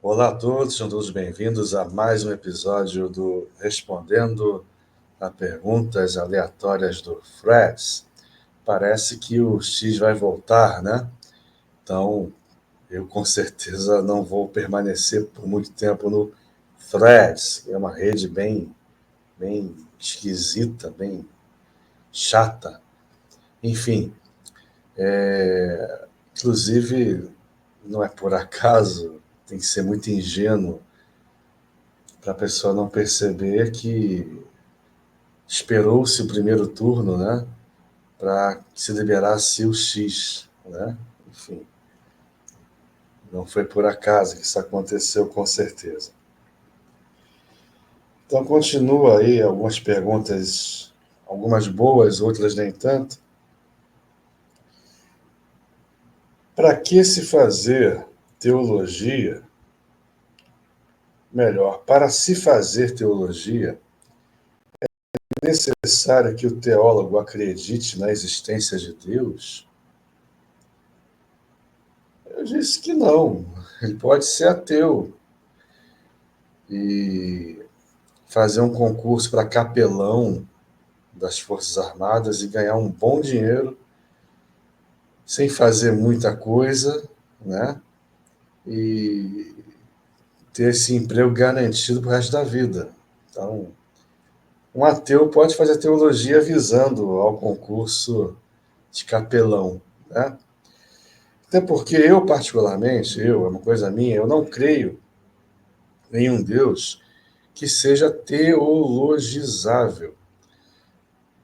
Olá a todos, sejam todos bem-vindos a mais um episódio do Respondendo a Perguntas Aleatórias do Threads. Parece que o X vai voltar, né? Então, eu com certeza não vou permanecer por muito tempo no Threads, que é uma rede bem esquisita, bem chata. Enfim, inclusive, não é por acaso, tem que ser muito ingênuo para a pessoa não perceber que esperou-se o primeiro turno, né, para que se liberasse o X, né? Enfim, não foi por acaso que isso aconteceu, com certeza. Então, continua aí algumas perguntas, algumas boas, outras nem tanto. Para que se fazer teologia? Melhor, para se fazer teologia, é necessário que o teólogo acredite na existência de Deus? Eu disse que não. Ele pode ser ateu e fazer um concurso para capelão das Forças Armadas e ganhar um bom dinheiro sem fazer muita coisa, né? E ter esse emprego garantido para o resto da vida. Então, um ateu pode fazer teologia visando ao concurso de capelão, né? Até porque eu, particularmente, é uma coisa minha, eu não creio em um Deus que seja teologizável.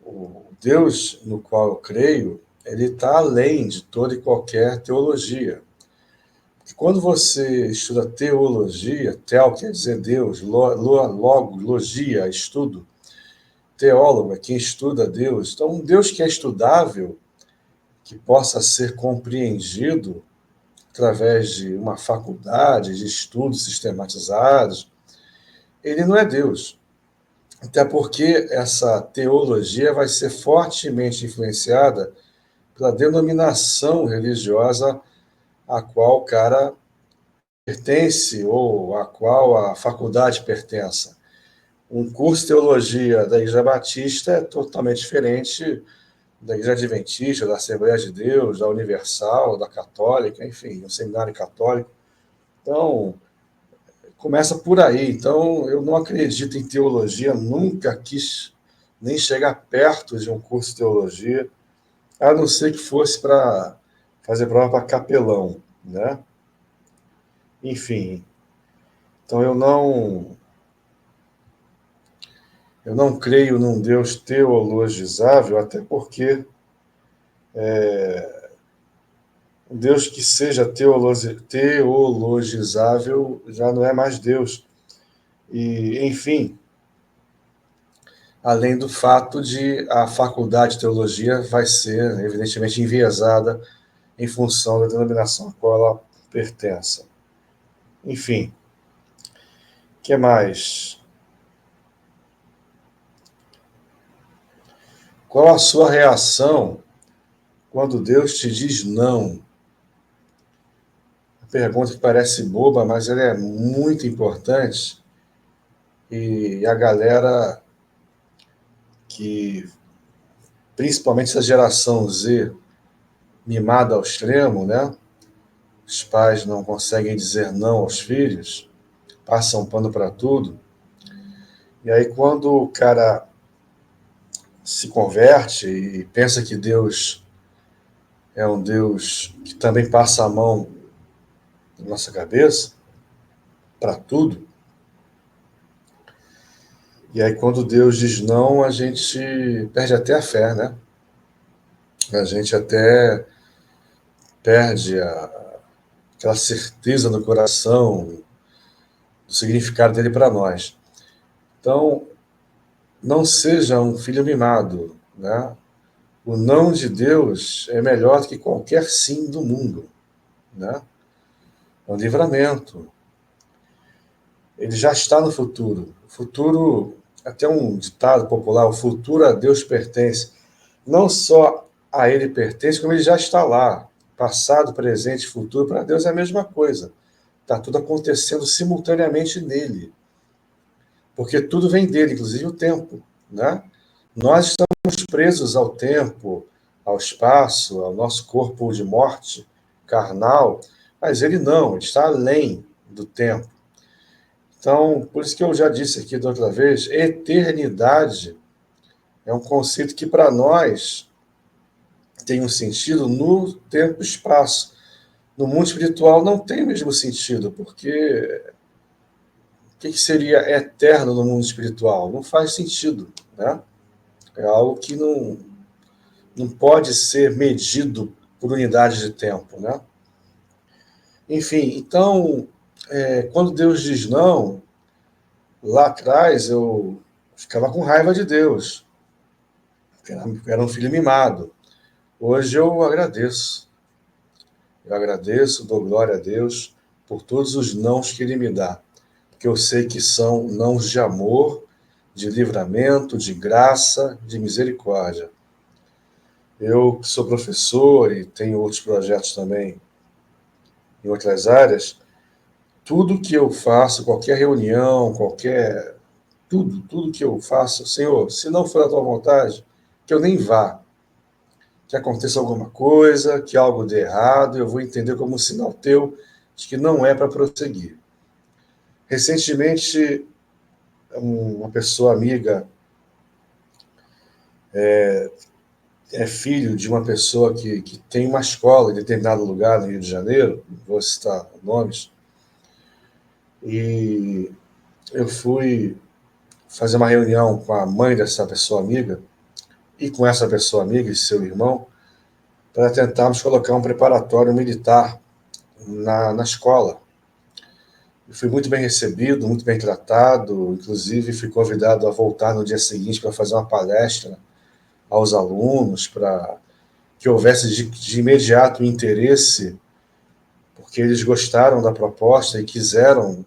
O Deus no qual eu creio, ele está além de toda e qualquer teologia. Porque quando você estuda teologia, tel quer dizer Deus, logo, logia, estudo, teólogo é quem estuda Deus. Então, um Deus que é estudável, que possa ser compreendido através de uma faculdade de estudos sistematizados, ele não é Deus. Até porque essa teologia vai ser fortemente influenciada pela denominação religiosa a qual o cara pertence ou a qual a faculdade pertença. Um curso de teologia da Igreja Batista é totalmente diferente da Igreja Adventista, da Assembleia de Deus, da Universal, da Católica, enfim, um seminário católico. Então, começa por aí. Então, eu não acredito em teologia, nunca quis nem chegar perto de um curso de teologia, a não ser que fosse para fazer prova para capelão, né? Enfim, então eu não creio num Deus teologizável, até porque um Deus que seja teologizável já não é mais Deus. E, enfim, além do fato de a faculdade de teologia vai ser, evidentemente, enviesada em função da denominação a qual ela pertence. Enfim, o que mais? Qual a sua reação quando Deus te diz não? Pergunta que parece boba, mas ela é muito importante. E a galera que, principalmente essa geração Z, mimada ao extremo, né? Os pais não conseguem dizer não aos filhos, passam pano para tudo. E aí, quando o cara se converte e pensa que Deus é um Deus que também passa a mão na nossa cabeça, para tudo, e aí, quando Deus diz não, a gente perde até a fé, né? A gente até perde aquela certeza no coração do significado dele para nós. Então, não seja um filho mimado, né? O não de Deus é melhor do que qualquer sim do mundo, né? É um livramento. Ele já está no futuro. O futuro, até um ditado popular, o futuro a Deus pertence. Não só a ele pertence, como ele já está lá. Passado, presente, futuro, para Deus é a mesma coisa. está tudo acontecendo simultaneamente nele, porque tudo vem dele, inclusive o tempo, né? Nós estamos presos ao tempo, ao espaço, ao nosso corpo de morte carnal, mas ele não, ele está além do tempo. Então, por isso que eu já disse aqui da outra vez, eternidade é um conceito que para nós tem um sentido no tempo e espaço. No mundo espiritual não tem o mesmo sentido, porque o que seria eterno no mundo espiritual? Não faz sentido, né? É algo que não pode ser medido por unidade de tempo, né? Enfim, então, quando Deus diz não, lá atrás eu ficava com raiva de Deus, era um filho mimado. Hoje eu agradeço. Eu agradeço, dou glória a Deus por todos os nãos que Ele me dá, porque eu sei que são nãos de amor, de livramento, de graça, de misericórdia. Eu sou professor e tenho outros projetos também em outras áreas. Tudo que eu faço, qualquer reunião, tudo que eu faço, Senhor, se não for a tua vontade, que eu nem vá, que aconteça alguma coisa, que algo dê errado, eu vou entender como um sinal teu de que não é para prosseguir. Recentemente, uma pessoa amiga é filho de uma pessoa que tem uma escola em determinado lugar no Rio de Janeiro, não vou citar nomes, e eu fui fazer uma reunião com a mãe dessa pessoa amiga e com essa pessoa amiga e seu irmão para tentarmos colocar um preparatório militar na escola. Eu fui muito bem recebido, muito bem tratado, inclusive fui convidado a voltar no dia seguinte para fazer uma palestra aos alunos, para que houvesse de imediato interesse, porque eles gostaram da proposta e quiseram,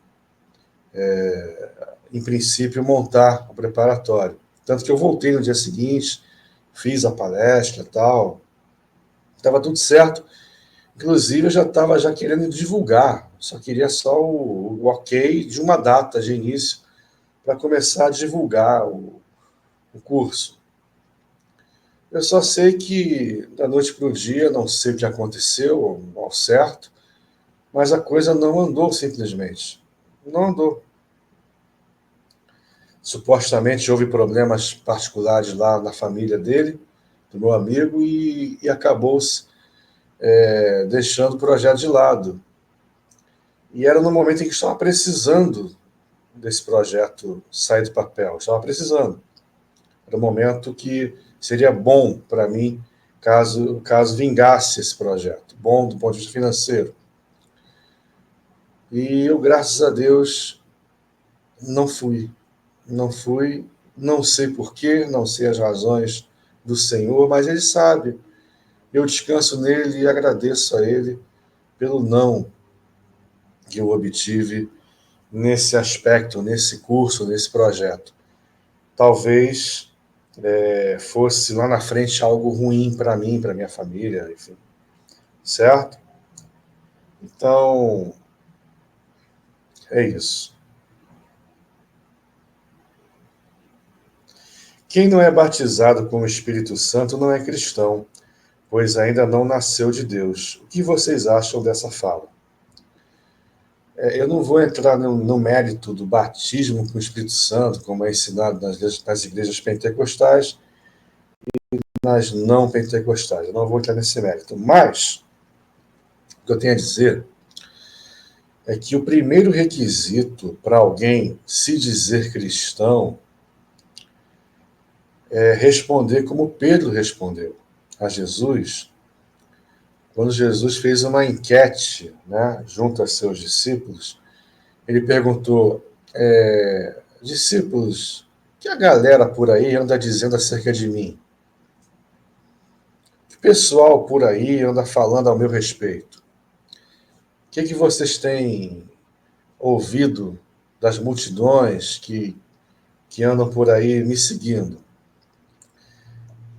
em princípio, montar o preparatório. Tanto que eu voltei no dia seguinte, fiz a palestra e tal, estava tudo certo. Inclusive, eu já estava já querendo divulgar, só queria só o ok de uma data de início para começar a divulgar o curso. Eu só sei que, da noite para o dia, não sei o que aconteceu ao certo, mas a coisa não andou simplesmente. Não andou. Supostamente houve problemas particulares lá na família dele, do meu amigo, e acabou-se deixando o projeto de lado. E era no momento em que estava precisando desse projeto sair do papel, estava precisando. Era um momento que seria bom para mim caso vingasse esse projeto, bom do ponto de vista financeiro. E eu, graças a Deus, não fui. Não fui, não sei porquê, não sei as razões do Senhor, mas Ele sabe. Eu descanso nele e agradeço a Ele pelo não que eu obtive nesse aspecto, nesse curso, nesse projeto. Talvez fosse lá na frente algo ruim para mim, para minha família, enfim. Certo? Então, é isso. Quem não é batizado com o Espírito Santo não é cristão, pois ainda não nasceu de Deus. O que vocês acham dessa fala? Eu não vou entrar no mérito do batismo com o Espírito Santo, como é ensinado nas igrejas pentecostais e nas não pentecostais. Eu não vou entrar nesse mérito. Mas, o que eu tenho a dizer é que o primeiro requisito para alguém se dizer cristão é responder como Pedro respondeu a Jesus, quando Jesus fez uma enquete, né, junto a seus discípulos. Ele perguntou, discípulos, o que a galera por aí anda dizendo acerca de mim? O que o pessoal por aí anda falando ao meu respeito? O que vocês têm ouvido das multidões que andam por aí me seguindo?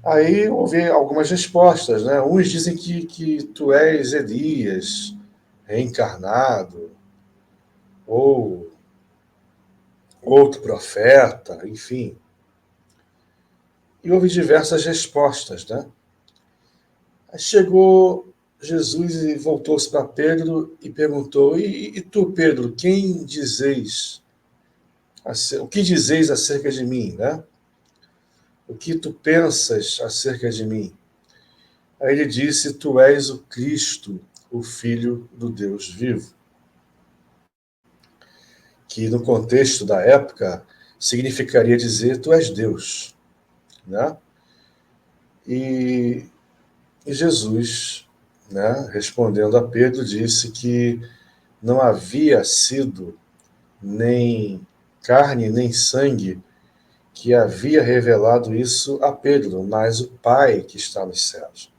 Aí houve algumas respostas, né? Uns dizem que tu és Elias, reencarnado. ou outro profeta, enfim. E houve diversas respostas, né? Aí chegou Jesus e voltou-se para Pedro e perguntou: e tu, Pedro, quem dizeis? O que dizeis acerca de mim, né? O que tu pensas acerca de mim? Aí ele disse: Tu és o Cristo, o Filho do Deus vivo. Que no contexto da época significaria dizer: Tu és Deus, né? E, e Jesus, né, respondendo a Pedro, disse que não havia sido nem carne nem sangue que havia revelado isso a Pedro, mas o Pai que está nos céus.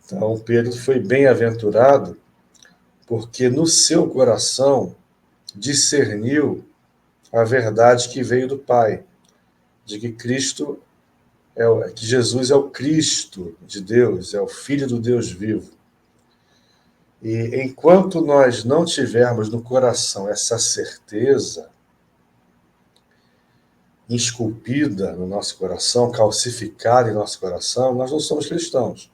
Então, Pedro foi bem-aventurado porque no seu coração discerniu a verdade que veio do Pai, de que que Jesus é o Cristo de Deus, é o Filho do Deus vivo. E enquanto nós não tivermos no coração essa certeza esculpida no nosso coração, calcificada em nosso coração, nós não somos cristãos.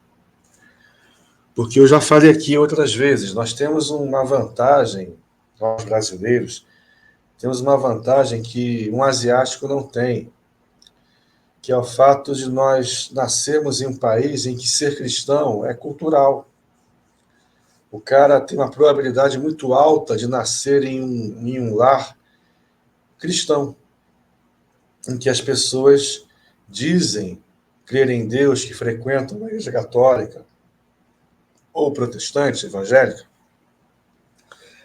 Porque eu já falei aqui outras vezes, nós temos uma vantagem, nós brasileiros, temos uma vantagem que um asiático não tem, que é o fato de nós nascermos em um país em que ser cristão é cultural. O cara tem uma probabilidade muito alta de nascer em um lar cristão, em que as pessoas dizem crer em Deus, que frequentam uma igreja católica, ou protestante, evangélica,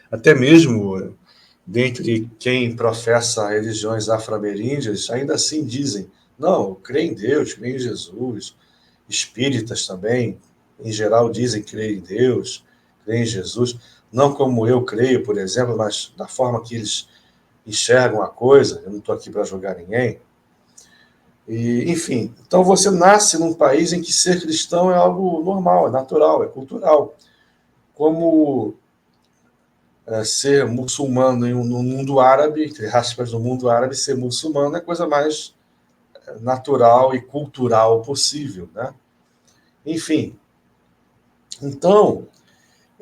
até mesmo dentre quem professa religiões afro-ameríndias, ainda assim dizem, não, creio em Deus, creio em Jesus. Espíritas também, em geral, dizem crer em Deus, crer em Jesus. Não como eu creio, por exemplo, mas da forma que eles enxergam a coisa. Eu não estou aqui para julgar ninguém. E, enfim, então você nasce num país em que ser cristão é algo normal, é natural, é cultural. Como ser muçulmano no mundo árabe, entre aspas, no mundo árabe, ser muçulmano é a coisa mais natural e cultural possível, né? Enfim, então,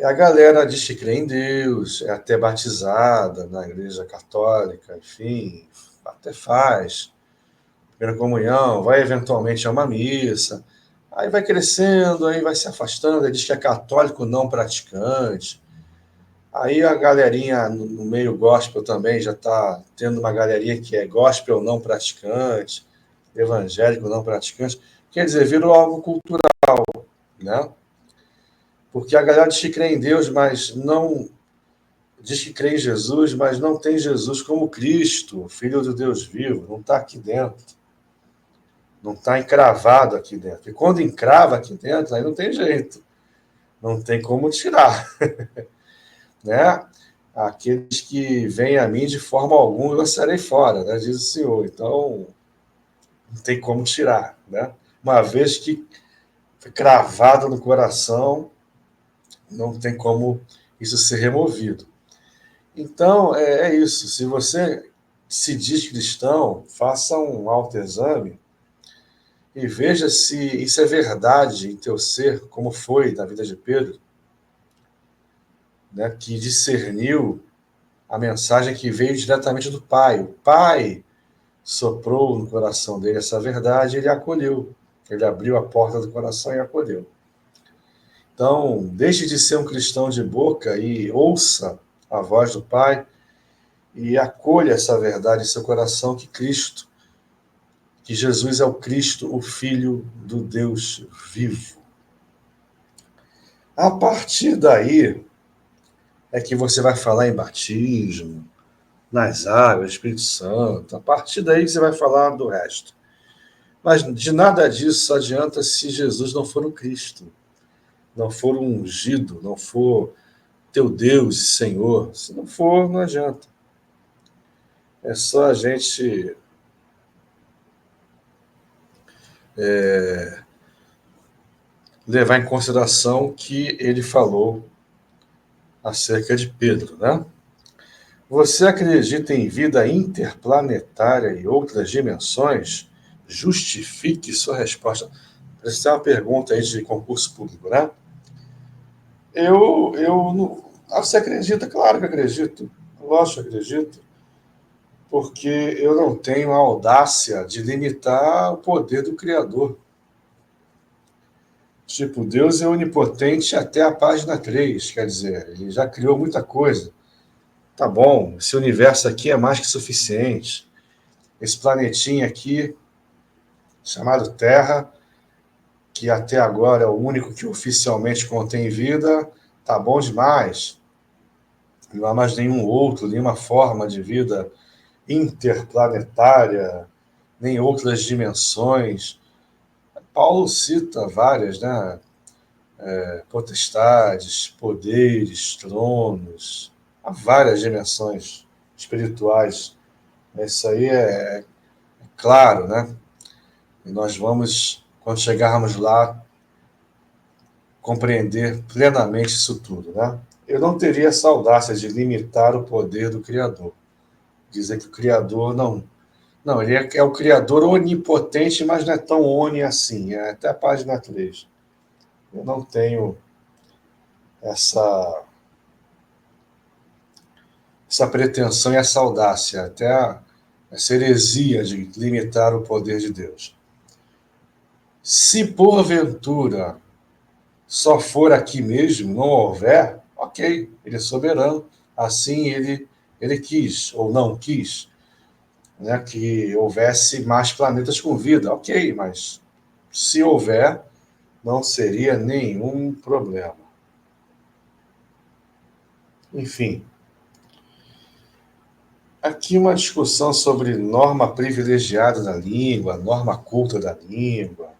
a galera diz que crê em Deus, é até batizada na igreja católica, enfim, até faz primeira comunhão, vai eventualmente a uma missa, aí vai crescendo, aí vai se afastando, aí diz que é católico não praticante. Aí a galerinha no meio gospel também já está tendo uma galerinha que é gospel não praticante, evangélico não praticante. Quer dizer, virou algo cultural, né? Porque a galera diz que crê em Deus, mas não. Diz que crê em Jesus, mas não tem Jesus como Cristo, Filho do Deus vivo, não está aqui dentro. Não está encravado aqui dentro. E quando encrava aqui dentro, aí não tem jeito. Não tem como tirar. Né? Aqueles que vêm a mim de forma alguma eu lançarei fora, né? Diz o Senhor. Então, não tem como tirar. Né? Uma vez que foi cravado no coração, não tem como isso ser removido. Então, é isso. Se você se diz cristão, faça um autoexame e veja se isso é verdade em teu ser, como foi na vida de Pedro, né, que discerniu a mensagem que veio diretamente do Pai. O Pai soprou no coração dele essa verdade e ele acolheu. Ele abriu a porta do coração e acolheu. Então, deixe de ser um cristão de boca e ouça a voz do Pai e acolha essa verdade em seu coração que Jesus é o Cristo, o Filho do Deus vivo. A partir daí é que você vai falar em batismo, nas águas, Espírito Santo. A partir daí você vai falar do resto. Mas de nada disso adianta se Jesus não for o Cristo, não for o ungido, não for teu Deus e Senhor. Se não for, não adianta. É só a gente levar em consideração o que ele falou acerca de Pedro, né? Você acredita em vida interplanetária e outras dimensões? Justifique sua resposta. Essa é uma pergunta aí de concurso público, né? Eu não... Você acredita? Claro que acredito. Lógico que acredito. Porque eu não tenho a audácia de limitar o poder do Criador. Tipo, Deus é onipotente até a página 3, quer dizer, ele já criou muita coisa. Tá bom, esse universo aqui é mais que suficiente. Esse planetinha aqui, chamado Terra, que até agora é o único que oficialmente contém vida, tá bom demais. Não há mais nenhum outro, nenhuma forma de vida interplanetária, nem outras dimensões. Paulo cita várias, né? Potestades, poderes, tronos, há várias dimensões espirituais. Isso aí é claro, né? E nós vamos, quando chegarmos lá, compreender plenamente isso tudo, né? Eu não teria essa audácia de limitar o poder do Criador. Dizer que o Criador não. Não, ele é o Criador onipotente, mas não é tão oni assim. É até a página 3. Eu não tenho essa, essa pretensão e essa audácia, até essa heresia de limitar o poder de Deus. Se porventura só for aqui mesmo, não houver, ok, ele é soberano, assim ele quis ou não quis, né, que houvesse mais planetas com vida, ok, mas se houver, não seria nenhum problema. Enfim, aqui uma discussão sobre norma privilegiada da língua, norma culta da língua,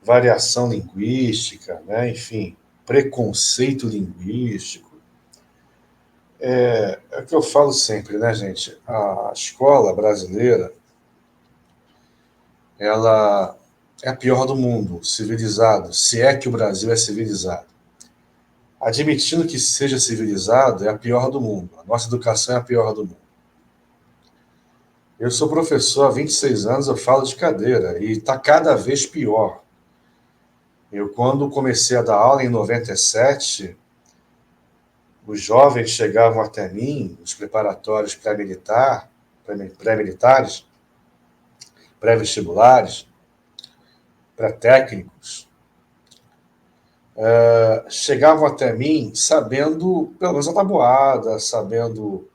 variação linguística, né, enfim, preconceito linguístico. É o que eu falo sempre, né, gente? A escola brasileira, ela é a pior do mundo, civilizado, se é que o Brasil é civilizado. Admitindo que seja civilizado, é a pior do mundo. A nossa educação é a pior do mundo. Eu sou professor há 26 anos, eu falo de cadeira, e está cada vez pior. Eu, quando comecei a dar aula em 97, os jovens chegavam até mim, os preparatórios pré-militares, pré-vestibulares, pré-técnicos, chegavam até mim sabendo, pelo menos a tabuada, sabendo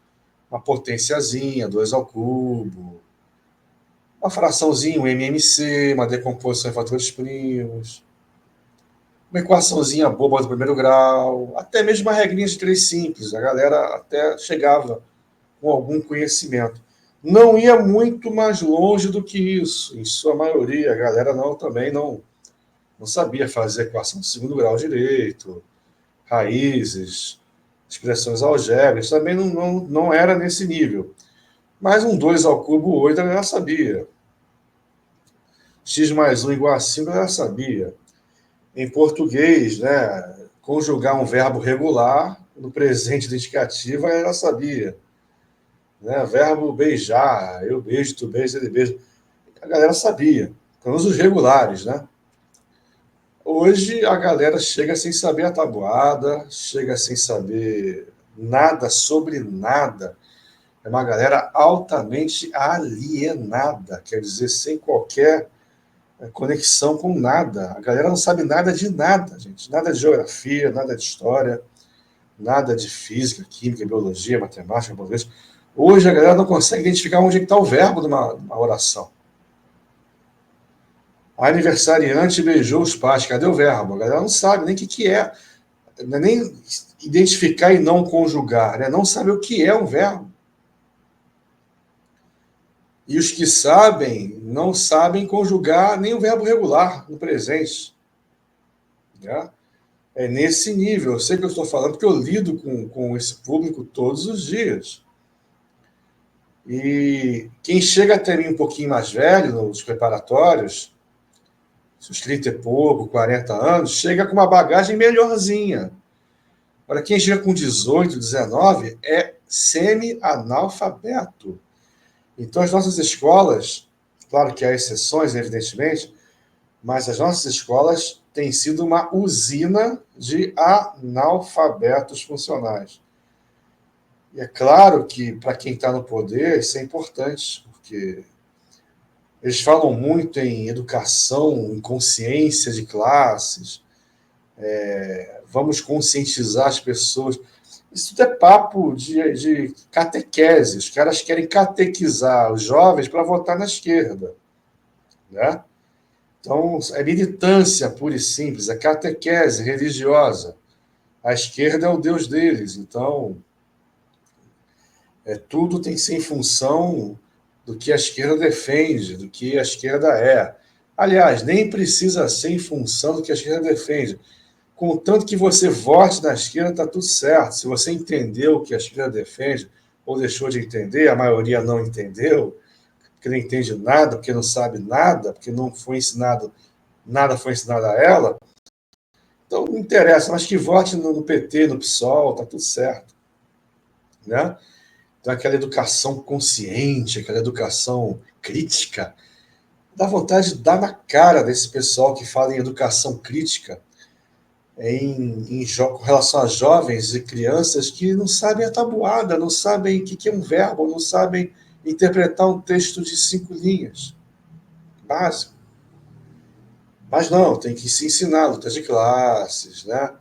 uma potenciazinha, 2 ao cubo, uma fraçãozinha, um MMC, uma decomposição em fatores primos, uma equaçãozinha boba do primeiro grau, até mesmo uma regrinha de 3 simples. A galera até chegava com algum conhecimento. Não ia muito mais longe do que isso, em sua maioria. A galera também não sabia fazer equação de segundo grau direito, raízes, expressões algébricas, também não era nesse nível. Mas um 2 ao cubo 8 a galera sabia. X mais 1 igual a 5 a galera sabia. Em português, né, conjugar um verbo regular no presente do indicativo, a galera sabia. Né? Verbo beijar, eu beijo, tu beija, ele beija. A galera sabia. Pelo menos os regulares, né? Hoje a galera chega sem saber a tabuada, chega sem saber nada sobre nada. É uma galera altamente alienada, quer dizer, sem qualquer conexão com nada. A galera não sabe nada de nada, gente. Nada de geografia, nada de história, nada de física, química, biologia, matemática, português. Hoje a galera não consegue identificar onde está o verbo de uma oração. A aniversariante beijou os pais. Cadê o verbo? A galera não sabe nem o que é. Não é nem identificar e não conjugar, né? Não sabe o que é um verbo. E os que sabem, não sabem conjugar nem o verbo regular no presente. Né? É nesse nível. Eu sei que eu estou falando porque eu lido com esse público todos os dias. E quem chega até mim um pouquinho mais velho, nos preparatórios, seus 30 e pouco, 40 anos, chega com uma bagagem melhorzinha. Agora, quem chega com 18, 19, é semi-analfabeto. Então, as nossas escolas, claro que há exceções, evidentemente, mas as nossas escolas têm sido uma usina de analfabetos funcionais. E é claro que, para quem está no poder, isso é importante, porque eles falam muito em educação, em consciência de classes, vamos conscientizar as pessoas. Isso tudo é papo de catequese. Os caras querem catequizar os jovens para votar na esquerda. Né? Então, é militância pura e simples, é catequese religiosa. A esquerda é o Deus deles. Então, tudo tem que ser em função do que a esquerda defende, do que a esquerda é. Aliás, nem precisa ser em função do que a esquerda defende. Contanto que você vote na esquerda, está tudo certo. Se você entendeu o que a esquerda defende, ou deixou de entender, a maioria não entendeu, porque não entende nada, porque não sabe nada, porque não foi ensinado, nada foi ensinado a ela, então não interessa, mas que vote no PT, no PSOL, está tudo certo. Né? Então, aquela educação consciente, aquela educação crítica, dá vontade de dar na cara desse pessoal que fala em educação crítica, com relação a jovens e crianças que não sabem a tabuada, não sabem o que é um verbo, não sabem interpretar um texto de 5 linhas. Básico. Mas não, tem que se ensinar lutas de classes, né?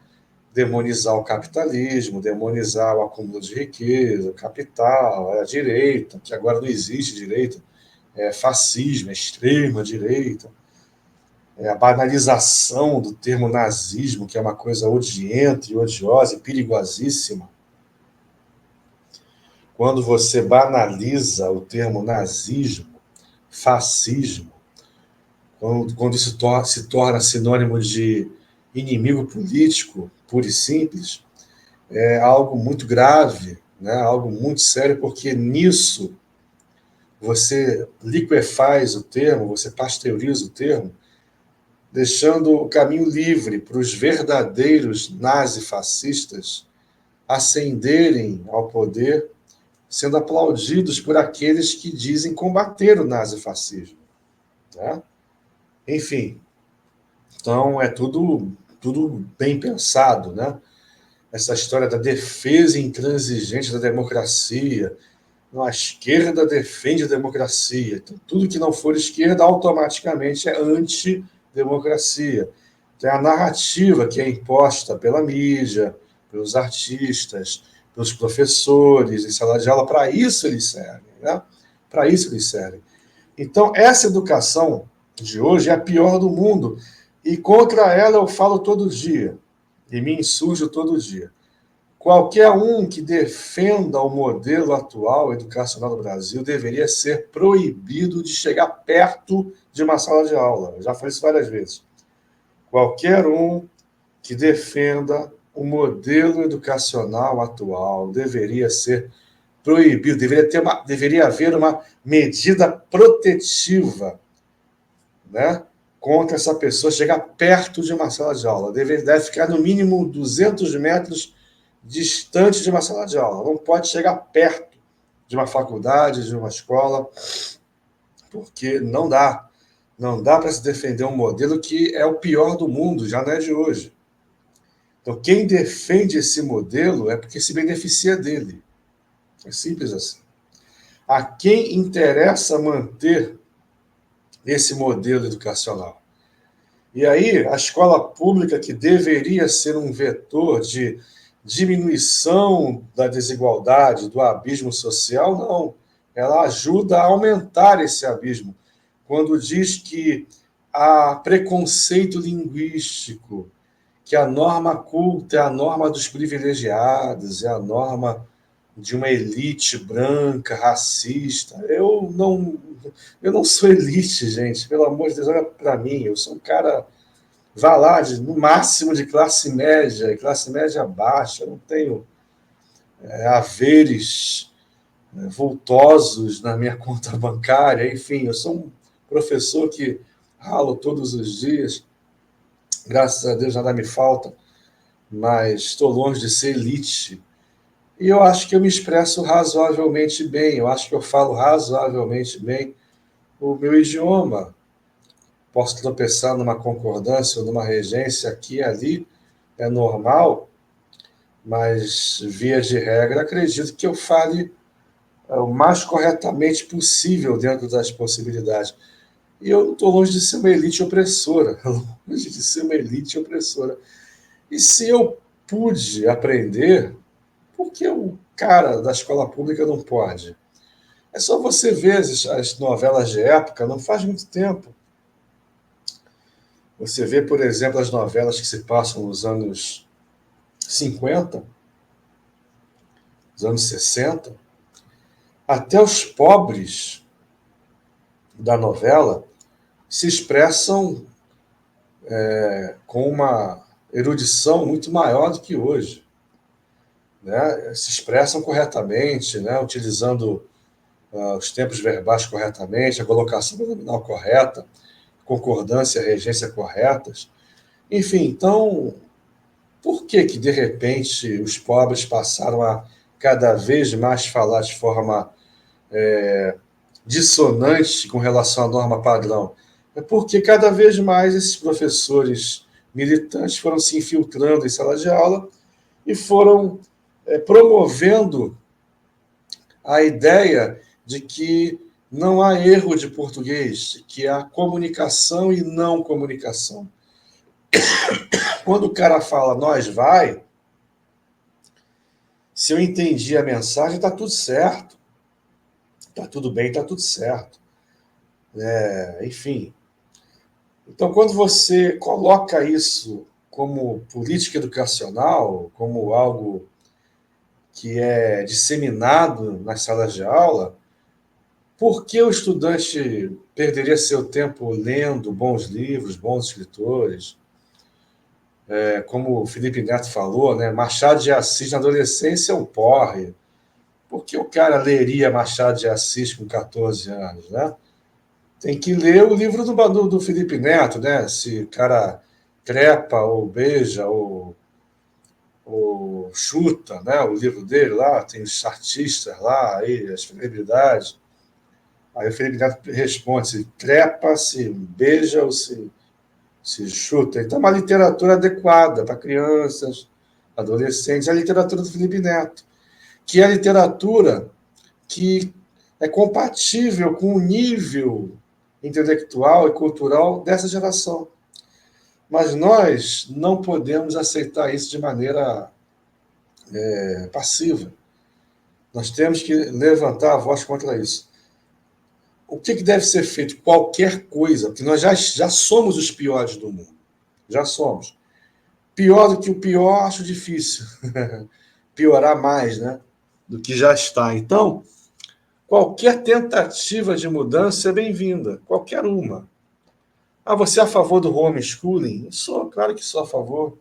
Demonizar o capitalismo, demonizar o acúmulo de riqueza, o capital, a direita, que agora não existe direita, é fascismo, é extrema direita, a banalização do termo nazismo, que é uma coisa odienta e odiosa e perigosíssima. Quando você banaliza o termo nazismo, fascismo, quando isso se torna sinônimo de inimigo político, puro e simples, é algo muito grave, né? Algo muito sério, porque nisso você liquefaz o termo, você pasteuriza o termo, deixando o caminho livre para os verdadeiros nazifascistas ascenderem ao poder, sendo aplaudidos por aqueles que dizem combater o nazifascismo. Né? Enfim, então é tudo bem pensado, né? Essa história da defesa intransigente da democracia. A esquerda defende a democracia. Então, tudo que não for esquerda automaticamente é antidemocracia. Tem a narrativa que é imposta pela mídia, pelos artistas, pelos professores em sala de aula. Para isso eles servem. Né? Para isso eles servem. Então, essa educação de hoje é a pior do mundo. E contra ela eu falo todo dia. E me insurjo todo dia. Qualquer um que defenda o modelo atual educacional do Brasil deveria ser proibido de chegar perto de uma sala de aula. Eu já falei isso várias vezes. Qualquer um que defenda o modelo educacional atual deveria ser proibido, deveria haver uma medida protetiva, né, contra essa pessoa chegar perto de uma sala de aula. Deve ficar no mínimo 200 metros distante de uma sala de aula. Não pode chegar perto de uma faculdade, de uma escola, porque não dá. Não dá para se defender um modelo que é o pior do mundo, já não é de hoje. Então, quem defende esse modelo é porque se beneficia dele. É simples assim. A quem interessa manter esse modelo educacional? E aí, a escola pública, que deveria ser um vetor de diminuição da desigualdade, do abismo social, não. Ela ajuda a aumentar esse abismo. Quando diz que há preconceito linguístico, que a norma culta é a norma dos privilegiados, é a norma de uma elite branca, racista. Eu não sou elite, gente, pelo amor de Deus, olha para mim, eu sou um cara, vá lá, no máximo de classe média baixa, eu não tenho haveres vultosos na minha conta bancária, enfim, eu sou um professor que ralo todos os dias, graças a Deus nada me falta, mas estou longe de ser elite. E eu acho que eu me expresso razoavelmente bem, eu acho que eu falo razoavelmente bem o meu idioma. Posso tropeçar numa concordância ou numa regência aqui e ali, é normal, mas, via de regra, acredito que eu fale o mais corretamente possível dentro das possibilidades. E eu não estou longe de ser uma elite opressora, longe de ser uma elite opressora. E se eu pude aprender, por que o cara da escola pública não pode? É só você ver as novelas de época, não faz muito tempo. Você vê, por exemplo, as novelas que se passam nos anos 50, nos anos 60, até os pobres da novela se expressam com uma erudição muito maior do que hoje. Né? Se expressam corretamente, né? Utilizando os tempos verbais corretamente, a colocação nominal correta, concordância e regência corretas. Enfim, então, por que que, de repente, os pobres passaram a cada vez mais falar de forma dissonante com relação à norma padrão? É porque cada vez mais esses professores militantes foram se infiltrando em sala de aula e foram promovendo a ideia de que não há erro de português, que há comunicação e não comunicação. Quando o cara fala nós vai, se eu entendi a mensagem, está tudo certo. Está tudo bem, está tudo certo. Enfim. Então, quando você coloca isso como política educacional, como algo que é disseminado nas salas de aula, por que o estudante perderia seu tempo lendo bons livros, bons escritores? Como o Felipe Neto falou, né? Machado de Assis na adolescência é um porre. Por que o cara leria Machado de Assis com 14 anos, né? Tem que ler o livro do Felipe Neto, né? Se o cara trepa ou beija ou chuta, né? O livro dele lá, tem os artistas lá, aí, as celebridades. Aí o Felipe Neto responde se trepa, se beija ou se chuta. Então, é uma literatura adequada para crianças, adolescentes, é a literatura do Felipe Neto, que é a literatura que é compatível com o nível intelectual e cultural dessa geração. Mas nós não podemos aceitar isso de maneira passiva. Nós temos que levantar a voz contra isso. O que deve ser feito? Qualquer coisa, porque nós já somos os piores do mundo. Já somos. Pior do que o pior, acho difícil. Piorar mais, né? Do que já está. Então, qualquer tentativa de mudança é bem-vinda. Qualquer uma. Ah, você é a favor do homeschooling? Sou, claro que sou a favor.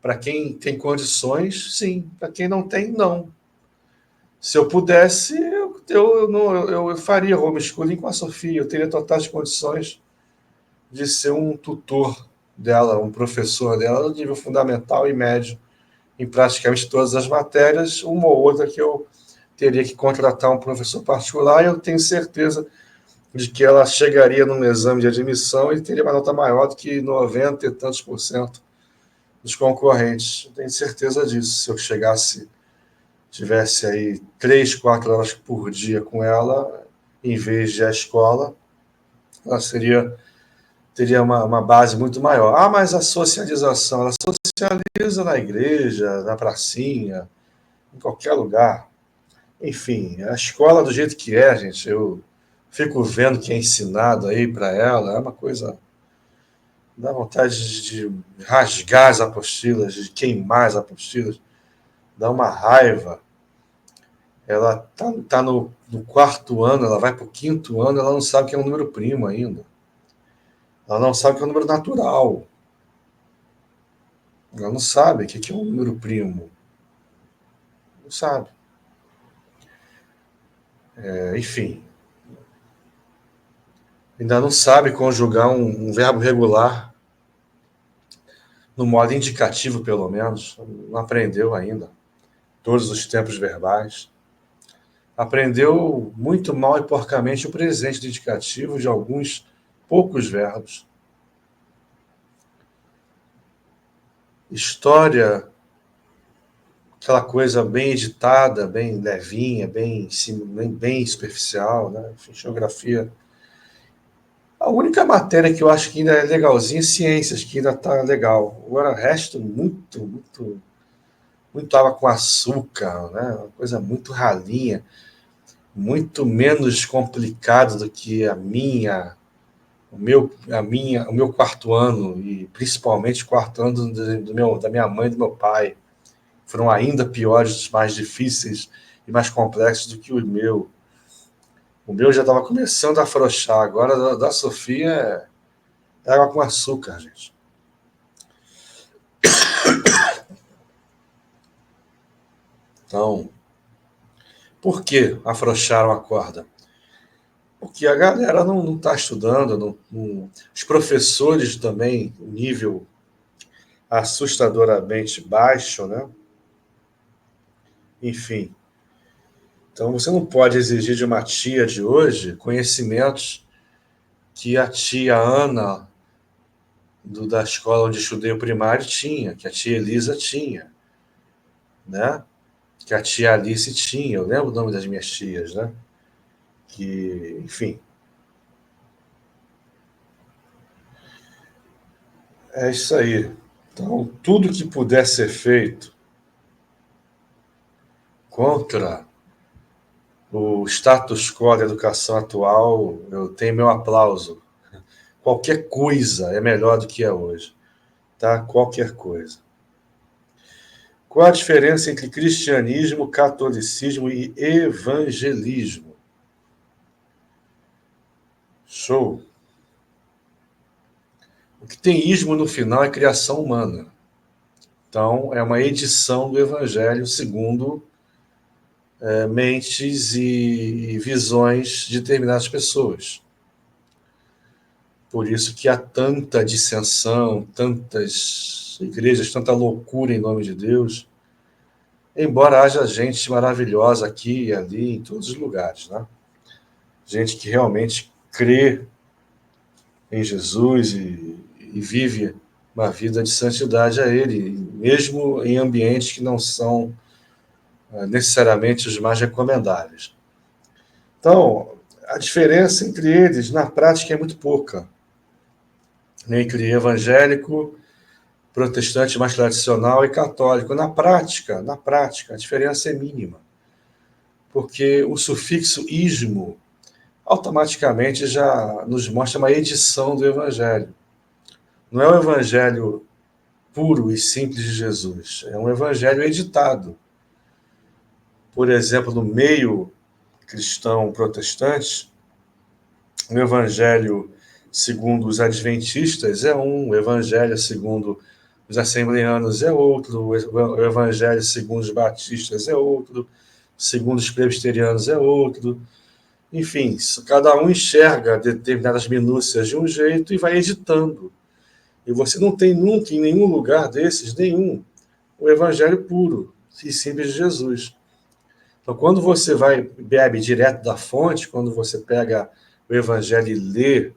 Para quem tem condições, sim. Para quem não tem, não. Se eu pudesse, eu faria homeschooling com a Sofia. Eu teria totais condições de ser um tutor dela, um professor dela, no nível fundamental e médio, em praticamente todas as matérias, uma ou outra que eu teria que contratar um professor particular, e eu tenho certeza de que ela chegaria num exame de admissão e teria uma nota maior do que 90 e tantos por cento dos concorrentes. Eu tenho certeza disso. Se eu tivesse aí 3, 4 horas por dia com ela, em vez de a escola, ela teria uma base muito maior. Ah, mas a socialização, ela socializa na igreja, na pracinha, em qualquer lugar. Enfim, a escola do jeito que é, gente, eu fico vendo que é ensinado aí para ela, é uma coisa. Dá vontade de rasgar as apostilas, de queimar as apostilas, dá uma raiva. Ela tá no quarto ano, ela vai para o quinto ano, ela não sabe que é um número primo ainda. Ela não sabe que é um número natural. Ela não sabe o que é um número primo. Não sabe. Enfim. Ainda não sabe conjugar um verbo regular no modo indicativo, pelo menos. Não aprendeu ainda. todos os tempos verbais. Aprendeu muito mal e porcamente o presente do indicativo de alguns poucos verbos. História, aquela coisa bem editada, bem levinha, bem superficial, né? Enfim, geografia. A única matéria que eu acho que ainda é legalzinha é ciências, que ainda está legal. Agora, o resto, muito água com açúcar, né? Uma coisa muito ralinha, muito menos complicado do que o meu quarto ano, e principalmente o quarto ano da minha mãe e do meu pai. Foram ainda piores, mais difíceis e mais complexos do que o meu. O meu já estava começando a afrouxar, agora da Sofia é água com açúcar, gente. Então, por que afrouxaram a corda? Porque a galera não está estudando, os professores também, nível assustadoramente baixo, né? Enfim. Então você não pode exigir de uma tia de hoje conhecimentos que a tia Ana da escola onde estudei o primário tinha, que a tia Elisa tinha, né? Que a tia Alice tinha. Eu lembro o nome das minhas tias, né? Que, enfim, é isso aí. Então, tudo que puder ser feito contra o status quo da educação atual, eu tenho meu aplauso. Qualquer coisa é melhor do que é hoje, tá? Qualquer coisa. Qual a diferença entre cristianismo, catolicismo e evangelismo? Show. O que tem ismo no final é criação humana. Então, é uma edição do evangelho segundo mentes e visões de determinadas pessoas. Por isso que há tanta dissensão, tantas igrejas, tanta loucura em nome de Deus, embora haja gente maravilhosa aqui e ali, em todos os lugares, né? Gente que realmente crê em Jesus e vive uma vida de santidade a Ele, mesmo em ambientes que não são necessariamente os mais recomendáveis. Então, a diferença entre eles, na prática, é muito pouca. Entre evangélico, protestante mais tradicional e católico. Na prática, a diferença é mínima. Porque o sufixo ismo automaticamente já nos mostra uma edição do evangelho. Não é o evangelho puro e simples de Jesus, é um evangelho editado. Por exemplo, no meio cristão protestante, o evangelho segundo os adventistas é um, o evangelho segundo os assembleanos é outro, o evangelho segundo os batistas é outro, segundo os presbiterianos é outro. Enfim, cada um enxerga determinadas minúcias de um jeito e vai editando. E você não tem nunca, em nenhum lugar desses, o evangelho puro e simples de Jesus. Então, quando você bebe direto da fonte, quando você pega o evangelho e lê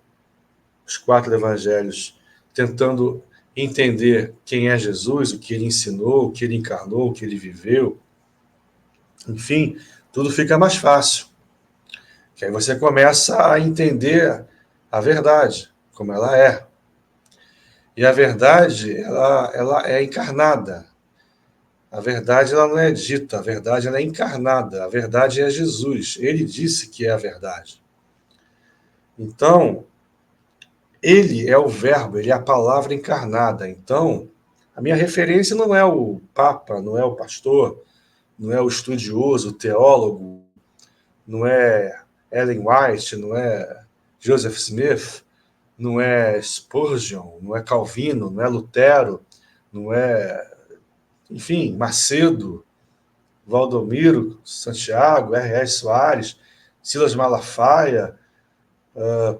os 4 evangelhos, tentando entender quem é Jesus, o que ele ensinou, o que ele encarnou, o que ele viveu, enfim, tudo fica mais fácil. Que aí você começa a entender a verdade, como ela é. E a verdade, ela é encarnada. A verdade, ela não é dita, a verdade, ela é encarnada. A verdade é Jesus. Ele disse que é a verdade. Então, ele é o verbo, ele é a palavra encarnada. Então, a minha referência não é o Papa, não é o pastor, não é o estudioso, o teólogo, não é Ellen White, não é Joseph Smith, não é Spurgeon, não é Calvino, não é Lutero, não é, enfim, Macedo, Valdomiro, Santiago, R.S. Soares, Silas Malafaia,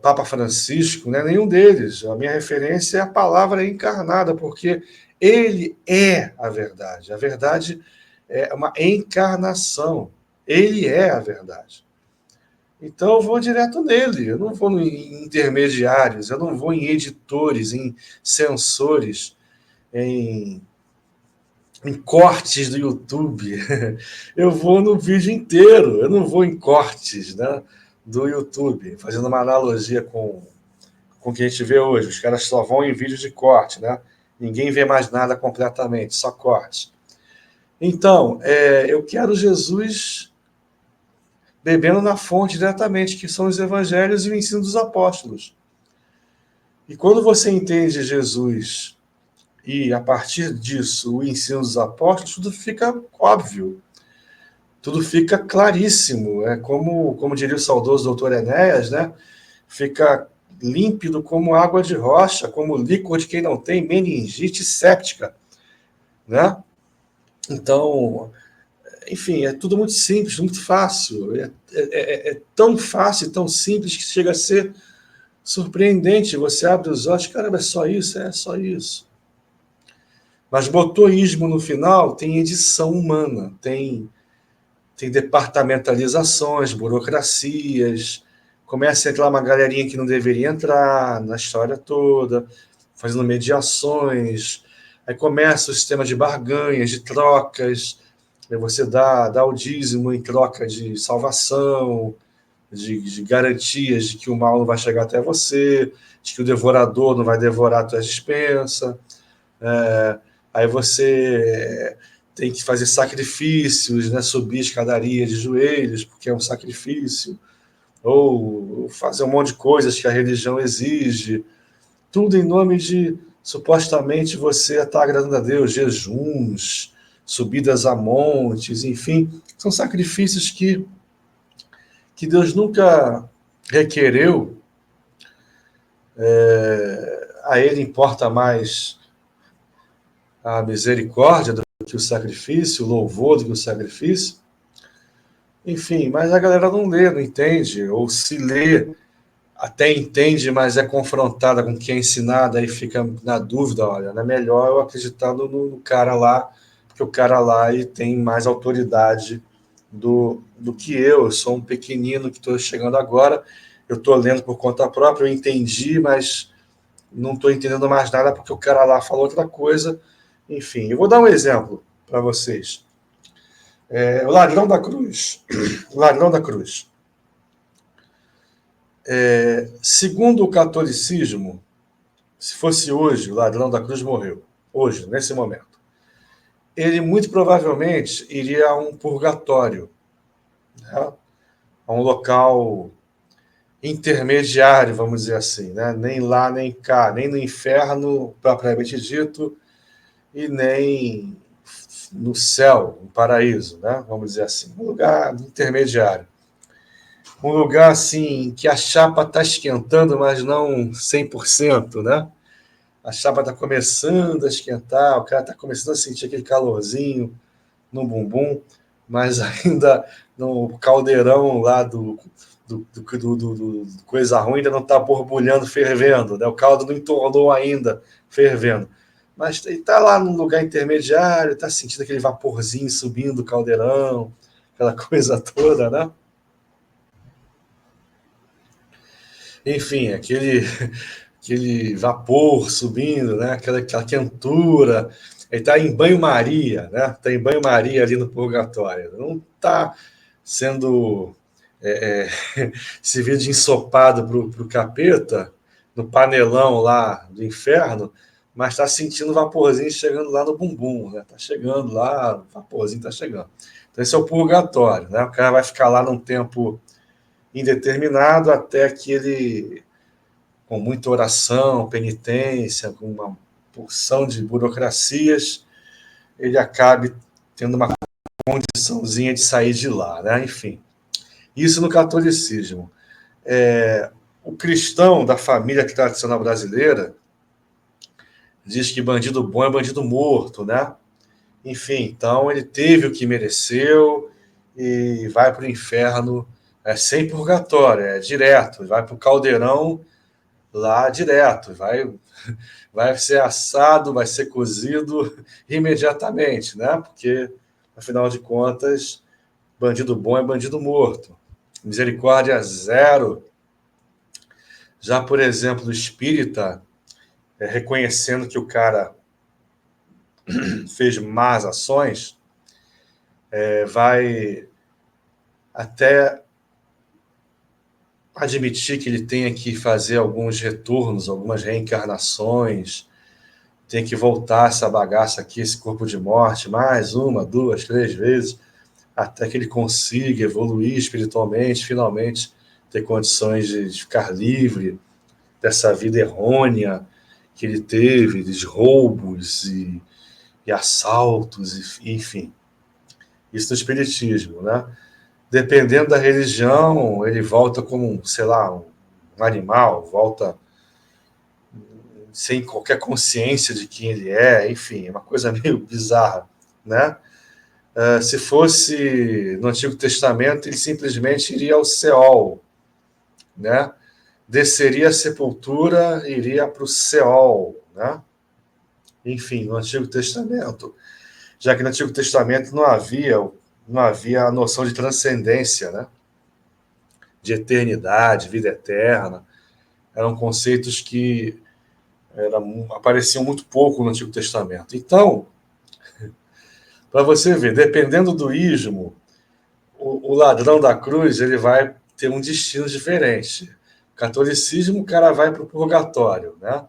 Papa Francisco, não é nenhum deles. A minha referência é a palavra encarnada, porque ele é a verdade. A verdade é uma encarnação. Ele é a verdade. Então eu vou direto nele, eu não vou em intermediários, eu não vou em editores, em censores, em, em cortes do YouTube. Eu vou no vídeo inteiro, eu não vou em cortes, né, do YouTube, fazendo uma analogia com o que a gente vê hoje. Os caras só vão em vídeos de corte, né? Ninguém vê mais nada completamente, só corte. Então, eu quero Jesus bebendo na fonte diretamente, que são os evangelhos e o ensino dos apóstolos. E quando você entende Jesus e, a partir disso, o ensino dos apóstolos, tudo fica óbvio, tudo fica claríssimo. É como diria o saudoso doutor Enéas, né? Fica límpido como água de rocha, como líquor de quem não tem meningite séptica, né? Então, enfim, é tudo muito simples, muito fácil. É tão fácil e tão simples que chega a ser surpreendente. Você abre os olhos, caramba, é só isso? É só isso. Mas botou ismo no final, tem edição humana, tem departamentalizações, burocracias, começa a entrar uma galerinha que não deveria entrar na história toda, fazendo mediações, aí começa o sistema de barganhas, de trocas, aí você dá o dízimo em troca de salvação, de garantias de que o mal não vai chegar até você, de que o devorador não vai devorar a tua dispensa, aí você tem que fazer sacrifícios, né? Subir escadaria de joelhos, porque é um sacrifício, ou fazer um monte de coisas que a religião exige, tudo em nome de, supostamente, você estar agradando a Deus, jejuns, subidas a montes, enfim, são sacrifícios que Deus nunca requereu. A ele importa mais a misericórdia do que o sacrifício, o louvor do que o sacrifício. Enfim, mas a galera não lê, não entende, ou se lê, até entende, mas é confrontada com o que é ensinado, aí fica na dúvida, olha, é melhor eu acreditar no cara lá, porque o cara lá ele tem mais autoridade do que eu sou um pequenino que estou chegando agora, eu estou lendo por conta própria, eu entendi, mas não estou entendendo mais nada porque o cara lá falou outra coisa. Enfim, eu vou dar um exemplo para vocês. O ladrão da cruz. O ladrão da cruz. Segundo o catolicismo, se fosse hoje, o ladrão da cruz morreu. Hoje, nesse momento. Ele muito provavelmente iria a um purgatório, né? A um local intermediário, vamos dizer assim, né? Nem lá, nem cá, nem no inferno propriamente dito, e nem no céu, no paraíso, né? Vamos dizer assim, um lugar intermediário. Um lugar assim que a chapa está esquentando, mas não 100%, né? A chapa está começando a esquentar, o cara está começando a sentir aquele calorzinho no bumbum, mas ainda no caldeirão lá do coisa ruim ainda não está borbulhando, fervendo, né? O caldo não entornou ainda, fervendo. Mas ele está lá num lugar intermediário, está sentindo aquele vaporzinho subindo do caldeirão, aquela coisa toda, né? Enfim, aquele vapor subindo, né? Aquela quentura. Ele está em banho-maria, né? Está em banho-maria ali no purgatório. Não está sendo servido de ensopado para o capeta, no panelão lá do inferno, mas está sentindo o vaporzinho chegando lá no bumbum, né? Está chegando lá, o vaporzinho está chegando. Então esse é o purgatório, né? O cara vai ficar lá num tempo indeterminado até que ele, com muita oração, penitência, com uma porção de burocracias, ele acabe tendo uma condiçãozinha de sair de lá, né? Enfim, isso no catolicismo. O cristão da família tradicional brasileira diz que bandido bom é bandido morto, né? Enfim, então ele teve o que mereceu e vai para o inferno sem purgatório, é direto, vai para o caldeirão lá direto, vai ser assado, vai ser cozido imediatamente, né? Porque Afinal de contas, bandido bom é bandido morto. Misericórdia zero. Já, por exemplo, o espírita, reconhecendo que o cara fez más ações, vai até admitir que ele tenha que fazer alguns retornos, algumas reencarnações, tem que voltar essa bagaça aqui, esse corpo de morte, mais uma, duas, três vezes, até que ele consiga evoluir espiritualmente, finalmente ter condições de ficar livre dessa vida errônea que ele teve, de roubos e assaltos, enfim. Isso no espiritismo, né? Dependendo da religião, ele volta como, sei lá, um animal, volta sem qualquer consciência de quem ele é, enfim, é uma coisa meio bizarra, né? Se fosse no Antigo Testamento, ele simplesmente iria ao Seol, né? Desceria a sepultura, iria para o Seol, né? Enfim, no Antigo Testamento, já que no Antigo Testamento não havia a noção de transcendência, né? De eternidade, vida eterna, eram conceitos que apareciam muito pouco no Antigo Testamento. Então, para você ver, dependendo do ismo, o ladrão da cruz ele vai ter um destino diferente. O catolicismo, o cara vai para o purgatório, né?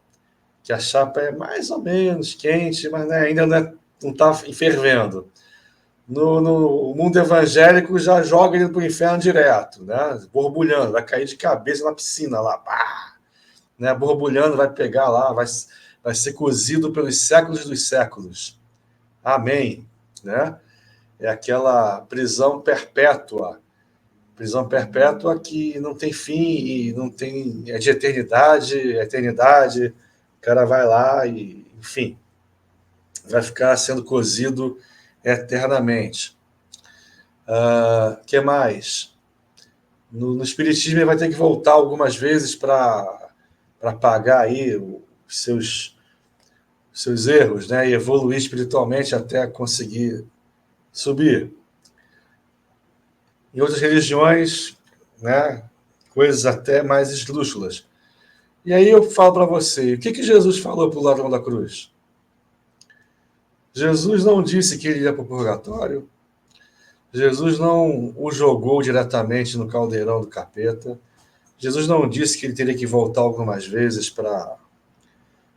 Que a chapa é mais ou menos quente, mas né, ainda não está fervendo. No mundo evangélico já joga ele para o inferno direto, né? Borbulhando, vai cair de cabeça na piscina lá, pá, né? Borbulhando, vai pegar lá, vai ser cozido pelos séculos dos séculos. Amém, né? É aquela prisão perpétua que não tem fim e não tem, é de eternidade, o cara vai lá e, enfim, vai ficar sendo cozido eternamente. Que mais? No Espiritismo ele vai ter que voltar algumas vezes para pagar aí os seus erros, né? E evoluir espiritualmente até conseguir subir. Em outras religiões, né? Coisas até mais esdrúxulas. E aí eu falo para você, o que Jesus falou para o ladrão da cruz? Jesus não disse que ele ia para o purgatório. Jesus não o jogou diretamente no caldeirão do capeta. Jesus não disse que ele teria que voltar algumas vezes para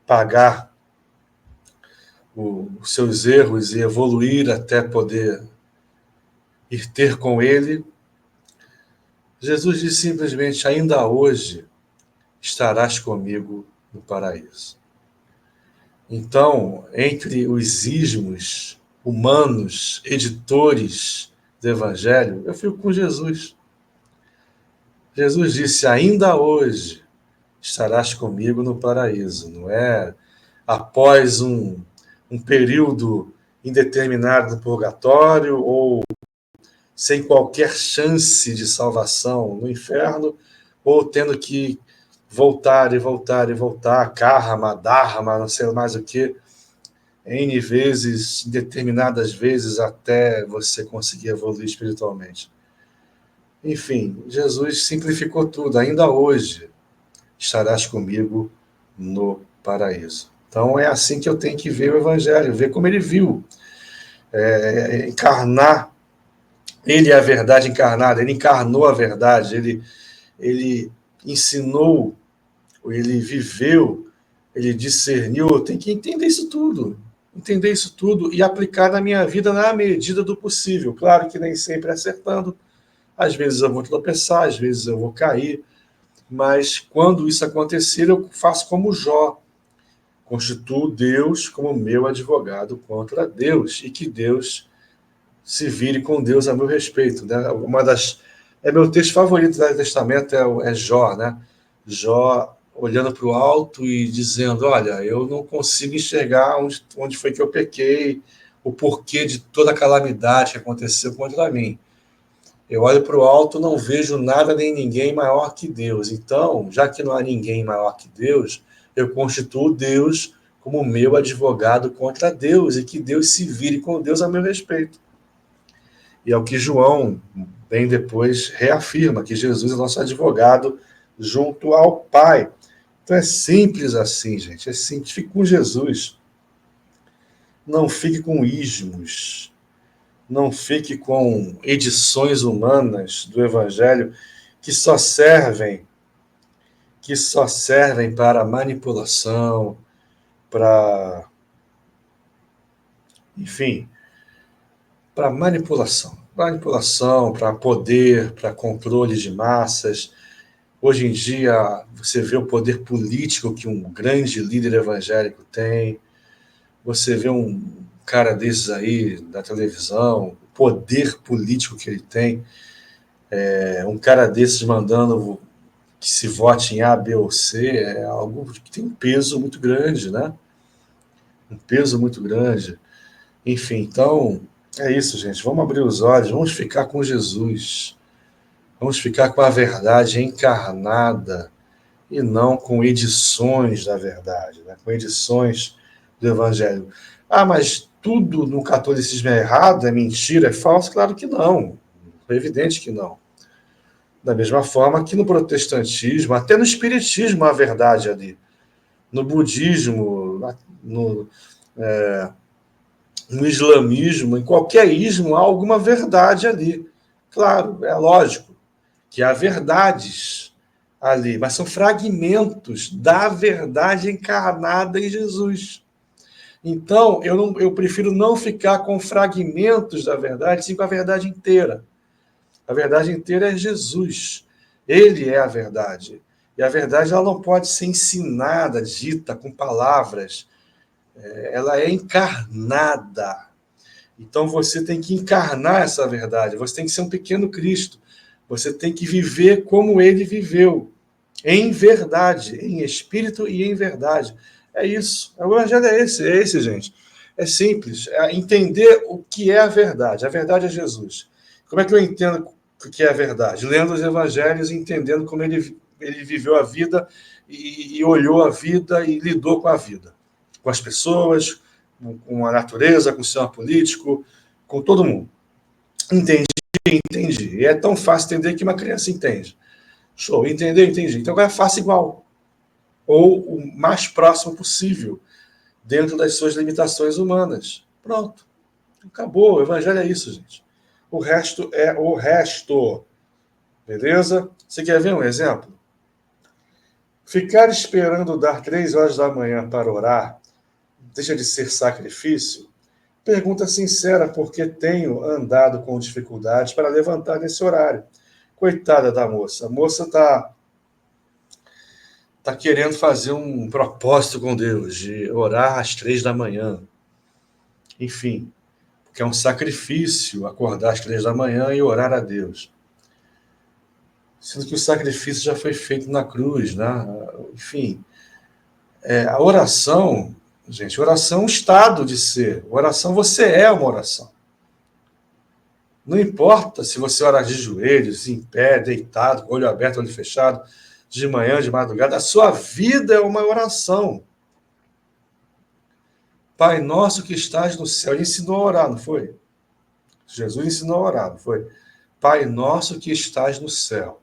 pagar os seus erros e evoluir até poder ir ter com ele. Jesus disse simplesmente, ainda hoje estarás comigo no paraíso. Então, entre os ismos humanos, editores do Evangelho, eu fico com Jesus. Jesus disse, ainda hoje estarás comigo no paraíso. Não é após um período indeterminado no purgatório ou sem qualquer chance de salvação no inferno, ou tendo que voltar e voltar e voltar, karma, dharma, não sei mais o que, N vezes, determinadas vezes, até você conseguir evoluir espiritualmente. Enfim, Jesus simplificou tudo. Ainda hoje estarás comigo no paraíso. Então é assim que eu tenho que ver o Evangelho, ver como ele viu. Encarnar, ele é a verdade encarnada, ele encarnou a verdade, ele ensinou, ele viveu, ele discerniu. Eu tenho que entender isso tudo e aplicar na minha vida na medida do possível. Claro que nem sempre acertando, às vezes eu vou tropeçar, às vezes eu vou cair, mas quando isso acontecer, eu faço como Jó, constituo Deus como meu advogado contra Deus, e que Deus se vire com Deus a meu respeito, né? Meu texto favorito do Velho Testamento é Jó, né? Jó olhando para o alto e dizendo, olha, eu não consigo enxergar onde foi que eu pequei, o porquê de toda a calamidade que aconteceu contra mim. Eu olho para o alto, não vejo nada nem ninguém maior que Deus. Então, já que não há ninguém maior que Deus, eu constituo Deus como meu advogado contra Deus, e que Deus se vire com Deus a meu respeito. E é o que João, bem depois, reafirma, que Jesus é nosso advogado junto ao Pai. Então é simples assim, gente, é simples. Fique com Jesus. Não fique com ismos. Não fique com edições humanas do Evangelho que só servem para manipulação, para, enfim, para manipulação, para poder, para controle de massas. Hoje em dia, você vê o poder político que um grande líder evangélico tem, você vê um cara desses aí da televisão, o poder político que ele tem, um cara desses mandando que se vote em A, B ou C, é algo que tem um peso muito grande, né? Um peso muito grande. Enfim, então, é isso, gente. Vamos abrir os olhos, vamos ficar com Jesus. Vamos ficar com a verdade encarnada e não com edições da verdade, né? Com edições do Evangelho. Ah, mas tudo no catolicismo é errado, é mentira, é falso? Claro que não. É evidente que não. Da mesma forma que no protestantismo, até no espiritismo há verdade ali. No budismo, no, no islamismo, em qualquer ismo há alguma verdade ali. Claro, é lógico que há verdades ali, mas são fragmentos da verdade encarnada em Jesus. Então, eu prefiro não ficar com fragmentos da verdade, sim com a verdade inteira. A verdade inteira é Jesus. Ele é a verdade. E a verdade ela não pode ser ensinada, dita com palavras. Ela é encarnada. Então você tem que encarnar essa verdade. Você tem que ser um pequeno Cristo. Você tem que viver como ele viveu. Em verdade, em espírito e em verdade. É isso. O evangelho é esse, gente. É simples. É entender o que é a verdade. A verdade é Jesus. Como é que eu entendo o que é a verdade? Lendo os evangelhos e entendendo como ele viveu a vida e olhou a vida e lidou com a vida. Com as pessoas, com a natureza, com o sistema político, com todo mundo. Entendi, entendi. E é tão fácil entender que uma criança entende. Show, entendeu? Entendi. Então agora faça igual. Ou o mais próximo possível, dentro das suas limitações humanas. Pronto. Acabou. O evangelho é isso, gente. O resto é o resto. Beleza? Você quer ver um exemplo? Ficar esperando dar 3 horas da manhã para orar deixa de ser sacrifício? Pergunta sincera, porque tenho andado com dificuldades para levantar nesse horário. Coitada da moça. A moça tá querendo fazer um propósito com Deus, de orar às 3 da manhã. Enfim, porque é um sacrifício acordar às 3 da manhã e orar a Deus. Sendo que o sacrifício já foi feito na cruz, né? Enfim, a oração, gente, oração é um estado de ser. Oração, você é uma oração. Não importa se você ora de joelhos, em pé, deitado, com olho aberto, olho fechado, de manhã, de madrugada, a sua vida é uma oração. Pai nosso que estás no céu. Ele ensinou a orar, não foi? Jesus ensinou a orar, não foi? Pai nosso que estás no céu.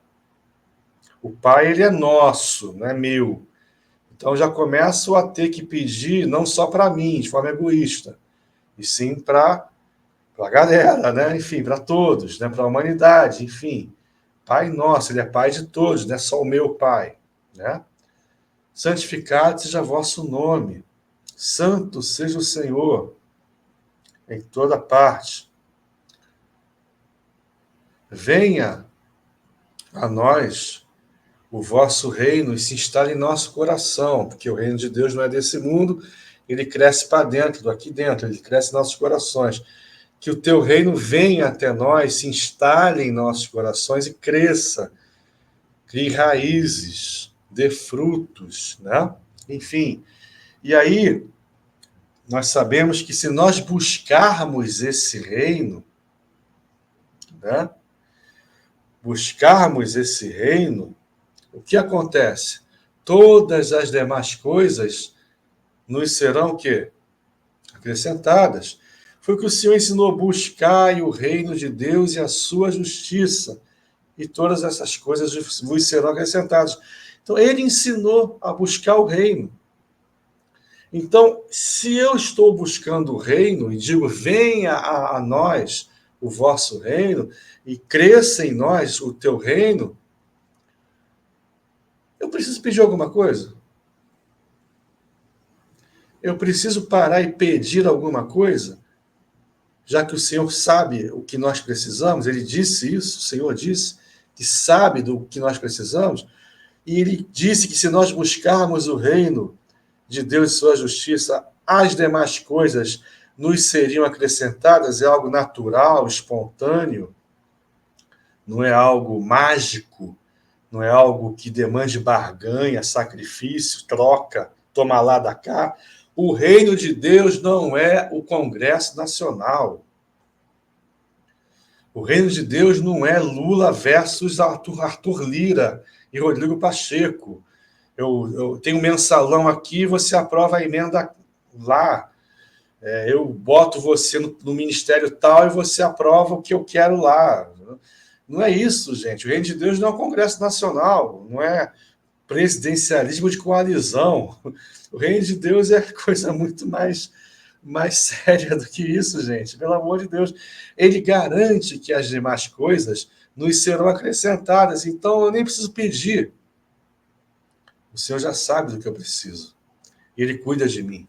O Pai, ele é nosso, não é meu. Então já começo a ter que pedir não só para mim, de forma egoísta, e sim para a galera, né? Enfim, para todos, né? Para a humanidade, enfim. Pai nosso, ele é Pai de todos, não é só o meu Pai, né? Santificado seja vosso nome. Santo seja o Senhor em toda parte. Venha a nós o vosso reino e se instale em nosso coração, porque o reino de Deus não é desse mundo, ele cresce para dentro, aqui dentro, ele cresce em nossos corações. Que o teu reino venha até nós, se instale em nossos corações e cresça, crie raízes, dê frutos, né? Enfim, e aí nós sabemos que se nós buscarmos esse reino, né? Buscarmos esse reino, o que acontece? Todas as demais coisas nos serão o quê? Acrescentadas. Foi o que o Senhor ensinou: buscai o reino de Deus e a sua justiça, e todas essas coisas vos serão acrescentadas. Então, ele ensinou a buscar o reino. Então, se eu estou buscando o reino e digo, venha a nós o vosso reino, e cresça em nós o teu reino, eu preciso pedir alguma coisa? Eu preciso parar e pedir alguma coisa? Já que o Senhor sabe o que nós precisamos, ele disse isso, o Senhor disse que sabe do que nós precisamos, e ele disse que se nós buscarmos o reino de Deus e sua justiça, as demais coisas nos seriam acrescentadas. É algo natural, espontâneo, não é algo mágico, não é algo que demande barganha, sacrifício, troca, toma lá da cá. O reino de Deus não é o Congresso Nacional. O reino de Deus não é Lula versus Arthur Lira e Rodrigo Pacheco. Eu tenho um mensalão aqui, você aprova a emenda lá. Eu boto você no ministério tal e você aprova o que eu quero lá. Não é isso, gente. O reino de Deus não é um Congresso Nacional, não é presidencialismo de coalizão. O reino de Deus é coisa muito mais séria do que isso, gente. Pelo amor de Deus. Ele garante que as demais coisas nos serão acrescentadas. Então, eu nem preciso pedir. O Senhor já sabe do que eu preciso. Ele cuida de mim.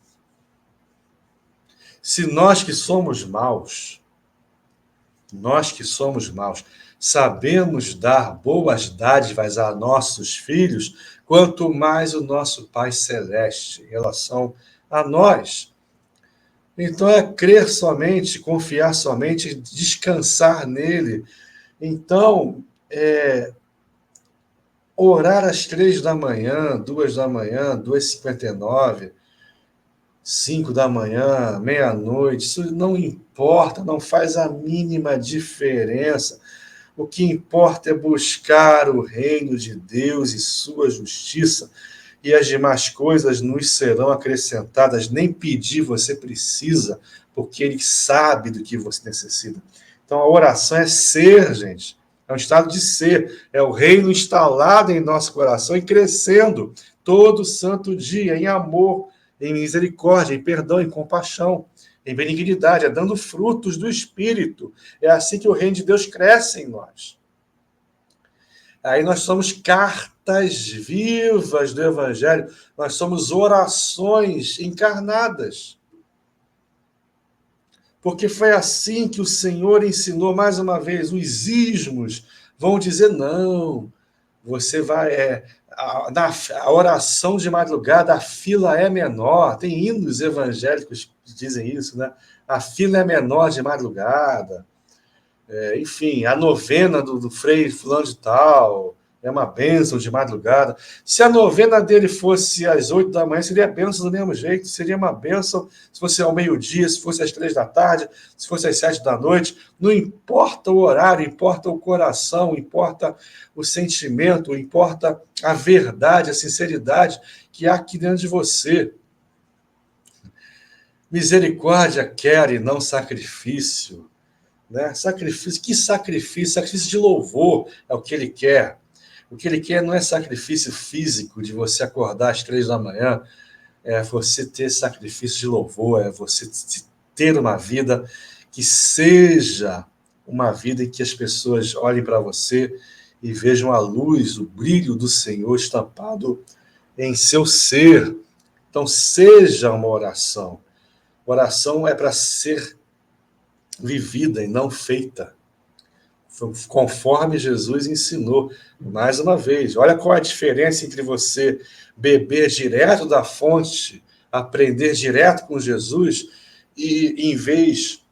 Se nós que somos maus, sabemos dar boas dádivas a nossos filhos, quanto mais o nosso Pai Celeste em relação a nós. Então é crer somente, confiar somente, descansar nele. Então, orar às 3 da manhã, 2 da manhã, 2h59, 5 da manhã, meia-noite, isso não importa, não faz a mínima diferença. O que importa é buscar o reino de Deus e sua justiça, e as demais coisas nos serão acrescentadas. Nem pedir você precisa, porque ele sabe do que você necessita. Então a oração é ser, gente. É um estado de ser. É o reino instalado em nosso coração e crescendo todo santo dia em amor, em misericórdia, em perdão, em compaixão, em benignidade, dando frutos do Espírito. É assim que o reino de Deus cresce em nós. Aí nós somos cartas vivas do Evangelho, nós somos orações encarnadas. Porque foi assim que o Senhor ensinou, mais uma vez, os ismos vão dizer, não, você vai... a oração de madrugada, a fila é menor. Tem hinos evangélicos que dizem isso, né? A fila é menor de madrugada. Enfim, a novena do Frei fulano de tal é uma bênção de madrugada. Se a novena dele fosse às 8 da manhã, seria bênção do mesmo jeito. Seria uma bênção se fosse ao meio-dia, se fosse às 3 da tarde, se fosse às 7 da noite. Não importa o horário, importa o coração, importa o sentimento, importa a verdade, a sinceridade que há aqui dentro de você. Misericórdia quer e não sacrifício. Né? Sacrifício, que sacrifício? Sacrifício de louvor é o que ele quer. O que ele quer não é sacrifício físico, de você acordar às 3 da manhã, é você ter sacrifício de louvor, é você ter uma vida que seja uma vida em que as pessoas olhem para você e vejam a luz, o brilho do Senhor estampado em seu ser. Então, seja uma oração. Oração é para ser vivida e não feita, conforme Jesus ensinou. Mais uma vez, olha qual é a diferença entre você beber direto da fonte, aprender direto com Jesus, e em vez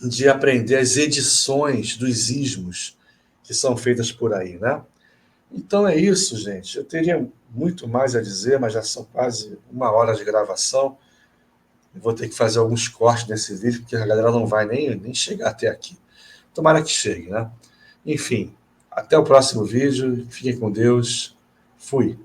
de aprender as edições dos ismos que são feitas por aí, né? Então é isso, gente. Eu teria muito mais a dizer, mas já são quase 1 hora de gravação. Eu vou ter que fazer alguns cortes nesse vídeo, porque a galera não vai nem chegar até aqui. Tomara que chegue, né? Enfim, até o próximo vídeo. Fiquem com Deus. Fui.